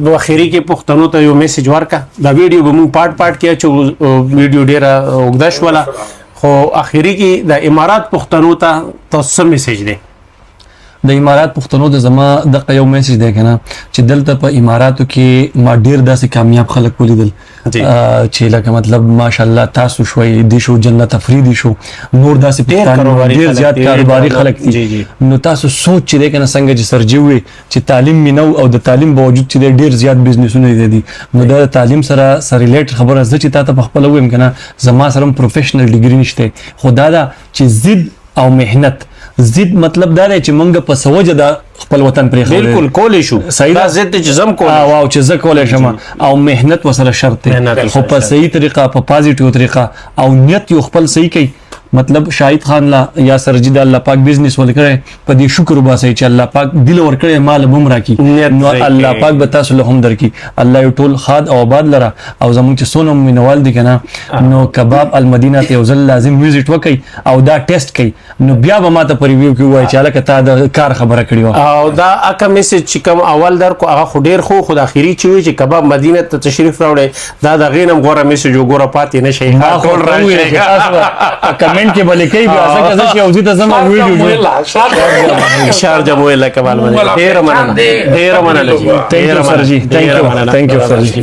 اخري کې پښتنو ته یو میسج ورکا دا ویډیو به مونږ پارت کې چې ویډیو ډیره اوږده شوله خو اخري کې د امارات پښتنو ته تاسو میسج دی د امارات پښتنو د زما د یو میسج دی کنه چې دلته په اماراتو کې ما ډیر داسې کامیاب خلک ولیدل چې لکه مطلب ماشاءالله تاسو شوي دي شو جنت افریدي شو نور داسې ډیر زیات کاروباري خلک دي نو تاسو سوچ چې دی کنه څنګه چې سرجي وي چې تعلیم مینو او د تعلیم باوجود چې ډیر زیات بزنسونه دي نو د تعلیم سره ریلیټ خبره زه چې تاسو په خپل ویم کنه زما سره پروفیشنل ډیګری نشته خدا دا چې ضد او مهنت ضد مطلب دا دی چې مونږ په سوجه د خپل وطن پرې خو بالکل کولې شو دا ضد چې زم کولې واو چې زه کولې شم او مهنت وسره شرط دی خو په صحیح طریقه په پازیټیو طریقه او نیت یو خپل صحیح کوي مطلب شاهد خان لا یا سرجی د الله پاک بزنس ولکړي په دې شکر وباسي چې الله پاک دل ورکړي مال بم راکي نو الله پاک به تاسو له هم درکي الله یو ټول خاد او آباد لره او زموږ چې سونم مینوال دي کنه نو کباب المدینه ته ځل لازم ویزټ وکي او دا ټیسټ کوي نو بیا به ماته په ریویو کې وایي چې الکه تا د کار خبره کړی او دا اکه میسج چې کوم اول در کو هغه خو ډیر خو خود اخیری چې وي چې کباب مدینه ته تشریف راوړي دا د غینم غوړه میسج وګوره پاتې نشي ټول راځي کمنټ کې بلې کوي بیا ځکه چې اوځي ته زما ویډیو شارجه مو له کمال باندې ډیر مننه ډیر مننه ثانک یو سر جی ثانک یو سر جی